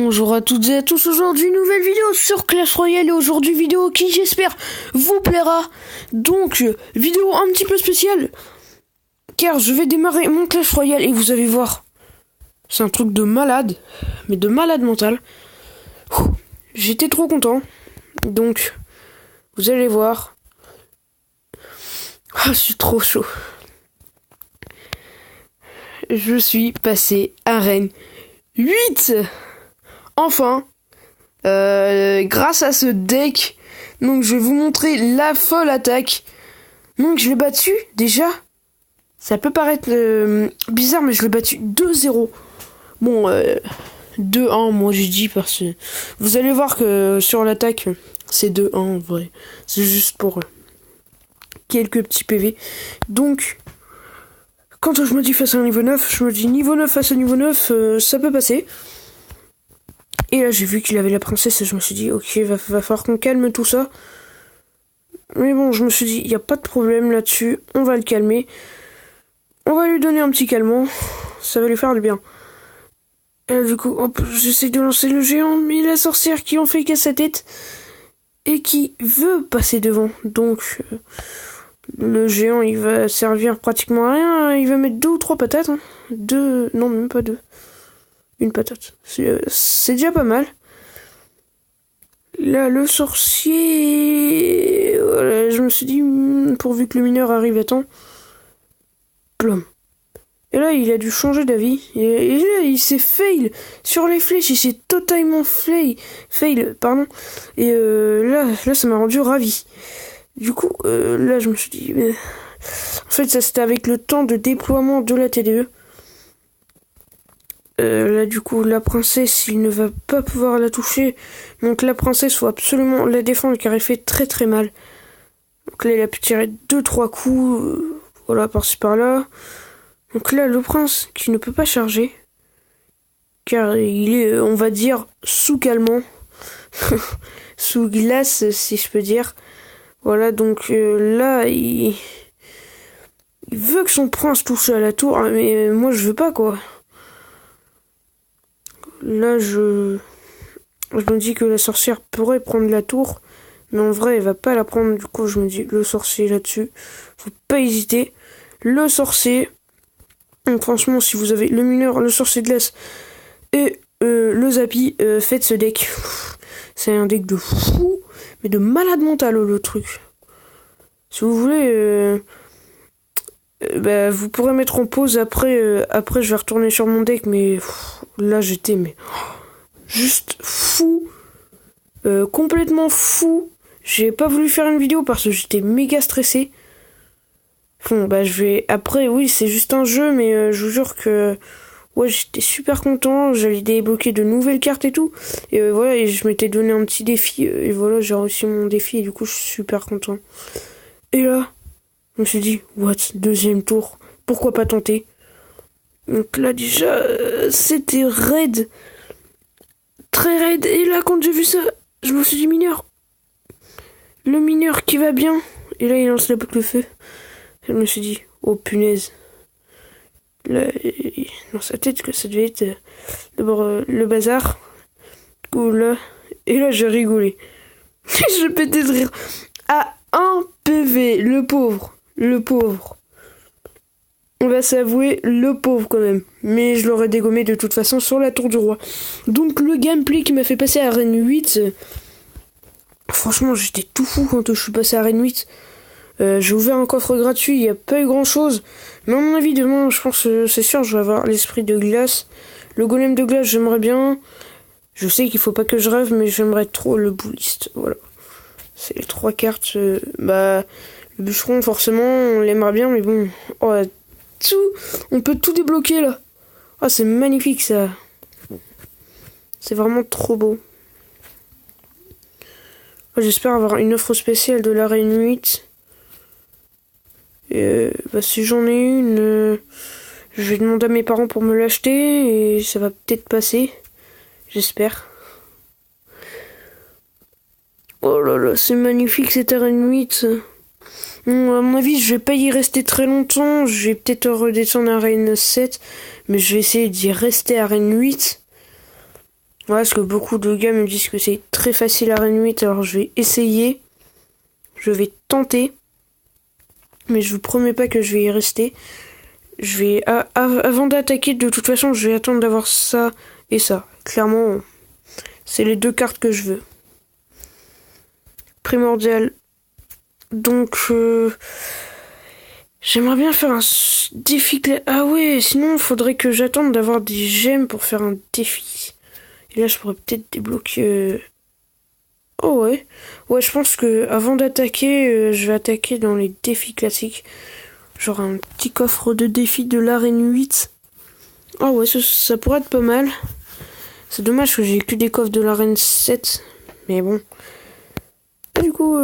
Bonjour à toutes et à tous, aujourd'hui nouvelle vidéo sur Clash Royale et aujourd'hui vidéo qui j'espère vous plaira. Donc vidéo un petit peu spéciale car je vais démarrer mon Clash Royale et vous allez voir, c'est un truc de malade, mais de malade mental. J'étais trop content, donc vous allez voir. Je suis trop chaud. Je suis passé arène 8. Enfin, grâce à ce deck, donc je vais vous montrer la folle attaque. Donc je l'ai battu déjà. Ça peut paraître bizarre, mais je l'ai battu 2-0. Bon, 2-1, moi j'ai dit parce que vous allez voir que sur l'attaque, c'est 2-1 en vrai. C'est juste pour quelques petits PV. Donc, quand je me dis face à un niveau 9, je me dis niveau 9 face à niveau 9, ça peut passer. Et là, j'ai vu qu'il avait la princesse et je me suis dit, ok, va falloir qu'on calme tout ça. Mais bon, je me suis dit, il n'y a pas de problème là-dessus, on va le calmer. On va lui donner un petit calmant, ça va lui faire du bien. Et là, du coup, hop, j'essaie de lancer le géant, mais la sorcière qui en fait qu'à sa tête et qui veut passer devant. Donc, le géant, il va servir pratiquement à rien. Il va mettre 2 ou 3 patates. Hein. 2, non, même pas 2. Une patate. C'est déjà pas mal. Là, le sorcier... Voilà, je me suis dit, pourvu que le mineur arrive à temps. Plom. Et là, il a dû changer d'avis. Et là, il s'est fail sur les flèches. Il s'est totalement fail, pardon. Et là, ça m'a rendu ravi. Du coup, là, je me suis dit... Mais... En fait, ça, c'était avec le temps de déploiement de la TDE. Là du coup la princesse il ne va pas pouvoir la toucher, donc la princesse faut absolument la défendre car elle fait très très mal. Donc là il a pu tirer 2-3 coups, voilà par-ci par-là. Donc là le prince qui ne peut pas charger car il est on va dire sous calmant, sous glace si je peux dire. Voilà donc là il veut que son prince touche à la tour, mais moi je veux pas quoi. Là, je me dis que la sorcière pourrait prendre la tour, mais en vrai, elle va pas la prendre. Du coup, je me dis, le sorcier là-dessus, faut pas hésiter. Le sorcier, donc franchement, si vous avez le mineur, le sorcier de glace et le zappy, faites ce deck. C'est un deck de fou, mais de malade mental, le truc. Si vous voulez... vous pourrez mettre en pause après je vais retourner sur mon deck, mais là j'étais juste fou, complètement fou. J'ai pas voulu faire une vidéo parce que j'étais méga stressé. Bon je vais après, oui c'est juste un jeu, mais je vous jure que ouais j'étais super content, j'allais débloquer de nouvelles cartes et tout, et voilà, et je m'étais donné un petit défi, et voilà j'ai réussi mon défi et du coup je suis super content. Et là je me suis dit, what, deuxième tour, pourquoi pas tenter? Donc là déjà, c'était raide, très raide. Et là quand j'ai vu ça, je me suis dit mineur. Le mineur qui va bien. Et là il lance la boule de feu. Et je me suis dit, oh punaise. Là, dans sa tête que ça devait être d'abord le bazar. Du coup là, et là j'ai rigolé. Je pétais de rire. À 1 PV, le pauvre. On va s'avouer, le pauvre quand même. Mais je l'aurais dégommé de toute façon sur la tour du roi. Donc le gameplay qui m'a fait passer à Arène 8... franchement, j'étais tout fou quand je suis passé à Arène 8. J'ai ouvert un coffre gratuit, il n'y a pas eu grand chose. Mais à mon avis, demain, je pense que c'est sûr, je vais avoir l'esprit de glace. Le golem de glace, j'aimerais bien. Je sais qu'il faut pas que je rêve, mais j'aimerais trop le bouliste. Voilà. C'est les 3 cartes. Le bûcheron, forcément, on l'aimerait bien, mais bon. Oh, on peut tout débloquer là. Oh, c'est magnifique ça. C'est vraiment trop beau. Oh, j'espère avoir une offre spéciale de l'Arène 8. Si j'en ai une, je vais demander à mes parents pour me l'acheter et ça va peut-être passer. J'espère. Oh là là, c'est magnifique cette Arène 8. Bon, à mon avis, je vais pas y rester très longtemps. Je vais peut-être redescendre à Arène 7. Mais je vais essayer d'y rester à Arène 8. parce que beaucoup de gars me disent que c'est très facile Arène 8, alors je vais essayer. Je vais tenter. Mais je vous promets pas que je vais y rester. Je vais... avant d'attaquer, de toute façon, je vais attendre d'avoir ça et ça. Clairement, c'est les 2 cartes que je veux. Primordial. Donc, j'aimerais bien faire un défi... Ah ouais, sinon, il faudrait que j'attende d'avoir des gemmes pour faire un défi. Et là, je pourrais peut-être débloquer... Oh ouais. Ouais, je pense que avant d'attaquer, je vais attaquer dans les défis classiques. Genre un petit coffre de défis de l'arène 8. Oh ouais, ça pourrait être pas mal. C'est dommage que j'ai que des coffres de l'arène 7. Mais bon. Et du coup,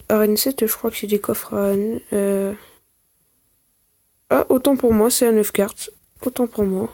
arène 7, je crois que c'est des coffres à... Ah, autant pour moi, c'est à 9 cartes. Autant pour moi.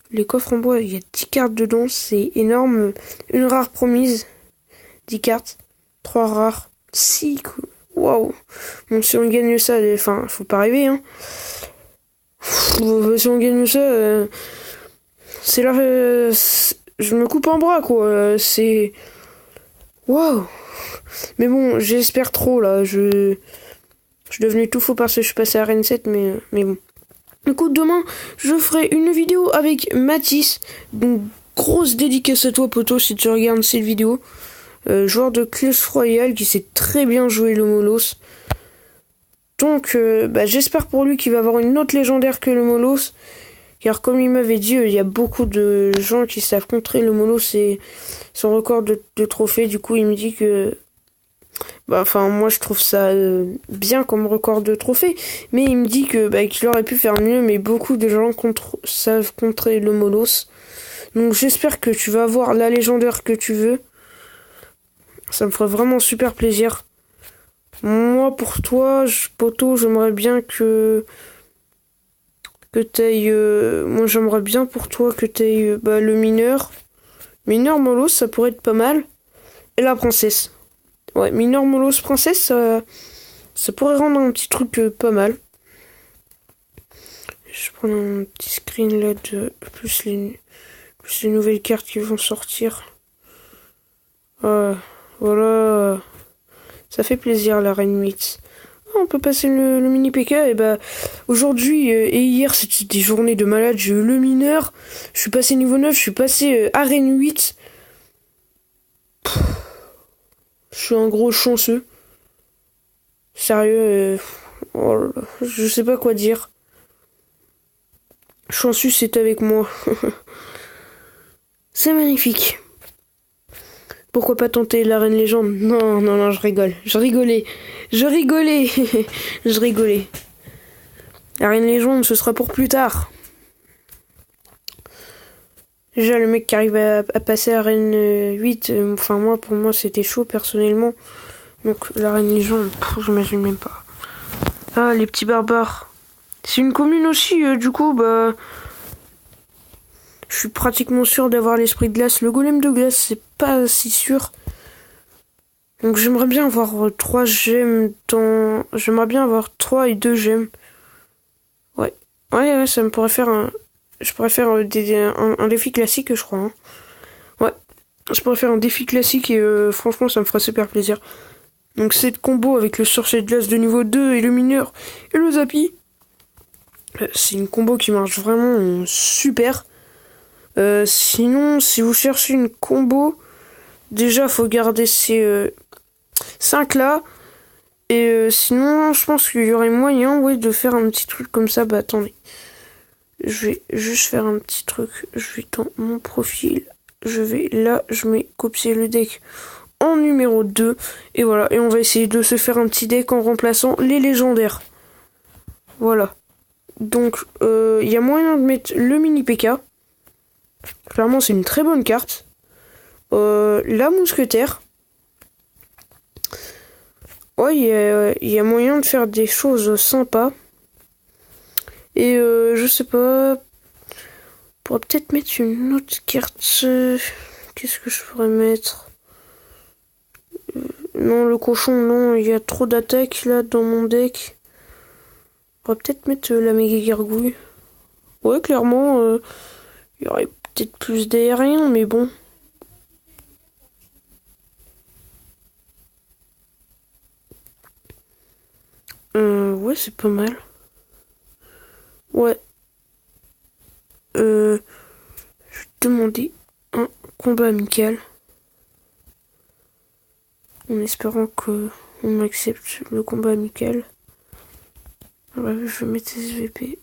Les coffres en bois, il y a 10 cartes dedans, c'est énorme. Une rare promise. 10 cartes, 3 rares, 6 coups. Waouh! Bon, si on gagne ça, enfin, faut pas rêver, hein. Si on gagne ça, c'est là. Je me coupe un bras, quoi. C'est. Waouh! Mais bon, j'espère trop, là. Je suis devenu tout faux parce que je suis passé à Arène 7, mais bon. Écoute, demain, je ferai une vidéo avec Mathis. Donc, grosse dédicace à toi, poto, si tu regardes cette vidéo. Joueur de Clash Royale qui sait très bien jouer le Molos. Donc j'espère pour lui qu'il va avoir une autre légendaire que le Molos. Car comme il m'avait dit, il y a beaucoup de gens qui savent contrer le Molos et son record de trophées. Du coup il me dit que... moi je trouve ça bien comme record de trophées. Mais il me dit que qu'il aurait pu faire mieux. Mais beaucoup de gens savent contrer le Molos. Donc j'espère que tu vas avoir la légendaire que tu veux. Ça me ferait vraiment super plaisir. Moi, pour toi, poto, j'aimerais bien que t'ailles... moi, j'aimerais bien pour toi que t'ailles le mineur. Mineur Molos, ça pourrait être pas mal. Et la princesse. Ouais, mineur Molos princesse, ça pourrait rendre un petit truc pas mal. Je prends un petit screen là de plus les nouvelles cartes qui vont sortir. Voilà, ça fait plaisir la Reine 8. On peut passer le mini PK et aujourd'hui et hier c'était des journées de malade. J'ai eu le mineur, je suis passé niveau 9, je suis passé arène 8. Je suis un gros chanceux. Sérieux, je sais pas quoi dire. Chanceux c'est avec moi. C'est magnifique. Pourquoi pas tenter l'arène légende? Non, je rigole. Je rigolais. Je rigolais. L'arène légende, ce sera pour plus tard. Déjà, le mec qui arrive à passer à arène 8, pour moi, c'était chaud, personnellement. Donc, l'arène légende, j'imagine même pas. Ah, les petits barbares. C'est une commune aussi, du coup, je suis pratiquement sûr d'avoir l'esprit de glace. Le golem de glace, c'est pas si sûr. Donc j'aimerais bien avoir 3 gemmes dans... J'aimerais bien avoir 3 et 2 gemmes. Ouais, ça me pourrait faire un... Je pourrais faire un défi classique, je crois. Hein. Ouais, je pourrais faire un défi classique et franchement, ça me ferait super plaisir. Donc cette combo avec le sorcier de glace de niveau 2 et le mineur et le zappy. C'est une combo qui marche vraiment super. Sinon, si vous cherchez une combo, déjà faut garder ces 5 là. Et sinon, je pense qu'il y aurait moyen de faire un petit truc comme ça. Attendez. Je vais juste faire un petit truc. Je vais dans mon profil. Je vais là, je mets copier le deck en numéro 2. Et voilà. Et on va essayer de se faire un petit deck en remplaçant les légendaires. Voilà. Donc, il y a moyen de mettre le mini PK. Clairement, c'est une très bonne carte. La mousquetaire. Ouais, il y a moyen de faire des choses sympas. Et je sais pas. On pourrait peut-être mettre une autre carte. Qu'est-ce que je pourrais mettre? Non, le cochon, non. Il y a trop d'attaques là dans mon deck. On pourrait peut-être mettre la méga gargouille. Ouais, clairement. Il y aurait peut-être plus d'aérien, mais bon. Ouais, c'est pas mal. Ouais. Je vais te demander un combat amical. En espérant que on m'accepte le combat amical. Ouais, je vais mettre SVP.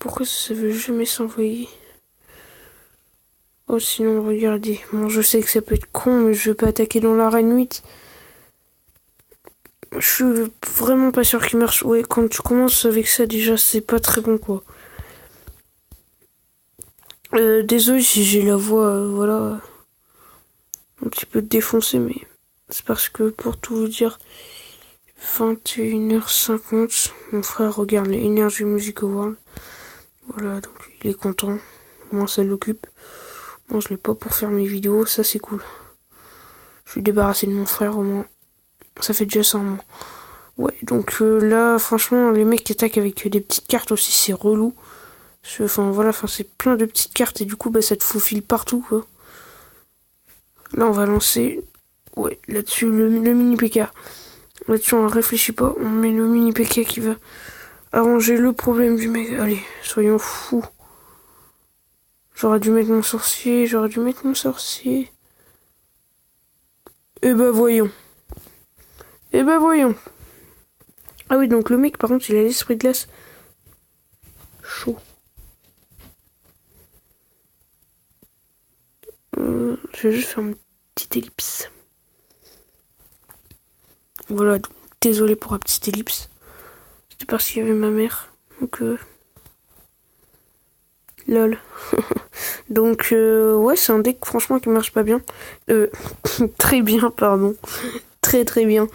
Pourquoi ça veut jamais s'envoyer? Oh, sinon, regardez. Bon, je sais que ça peut être con, mais je vais pas attaquer dans l'arène 8. Je suis vraiment pas sûr qu'il marche. Ouais, quand tu commences avec ça, déjà, c'est pas très bon, quoi. Désolé si j'ai la voix, voilà, un petit peu défoncée, mais c'est parce que, pour tout vous dire, 21h50, mon frère regarde les Energy Music Awards. Voilà, donc il est content. Au moins, ça l'occupe. Moi, je l'ai pas pour faire mes vidéos, ça c'est cool. Je suis débarrassé de mon frère, au moins. Ça fait déjà ça, moi. Ouais, donc là, franchement, les mecs qui attaquent avec des petites cartes aussi, c'est relou. Enfin, voilà, c'est plein de petites cartes et du coup, bah, ça te faufile partout, quoi. Là, on va lancer, ouais, là-dessus, le mini PK. Là-dessus, on réfléchit pas, on met le mini PK qui va arranger le problème du mec. Allez, soyons fous. J'aurais dû mettre mon sorcier. Eh ben voyons. Ah oui, donc le mec, par contre, il a l'esprit de glace. Chaud. Je vais juste faire une petite ellipse. Voilà, donc, désolé pour la petite ellipse. C'était parce qu'il y avait ma mère. Donc, lol. Donc, ouais, c'est un deck, franchement, qui marche pas bien. Très bien, pardon. Très très bien.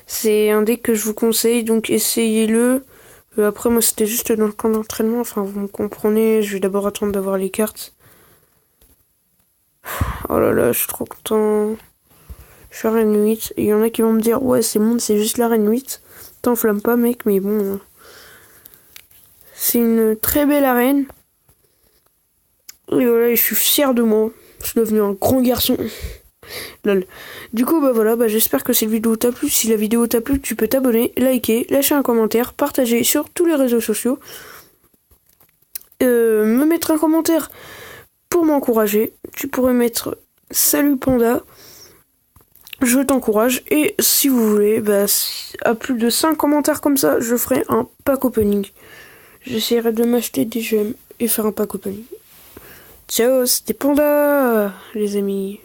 C'est un deck que je vous conseille, donc essayez-le. Après, moi, c'était juste dans le camp d'entraînement. Enfin, vous me comprenez, je vais d'abord attendre d'avoir les cartes. Oh là là, je suis trop content. Je suis arène 8. Et il y en a qui vont me dire, ouais, c'est bon, c'est juste l'arène 8. T'enflamme pas, mec, mais bon. C'est une très belle arène. Et voilà, je suis fier de moi. Je suis devenu un grand garçon. Lol. Du coup, bah voilà, j'espère que cette vidéo t'a plu. Si la vidéo t'a plu, tu peux t'abonner, liker, lâcher un commentaire, partager sur tous les réseaux sociaux. Me mettre un commentaire pour m'encourager. Tu pourrais mettre salut panda. Je t'encourage. Et si vous voulez, à plus de 5 commentaires comme ça, je ferai un pack opening. J'essaierai de m'acheter des gemmes et faire un pack opening. Ciao, c'était Panda, les amis.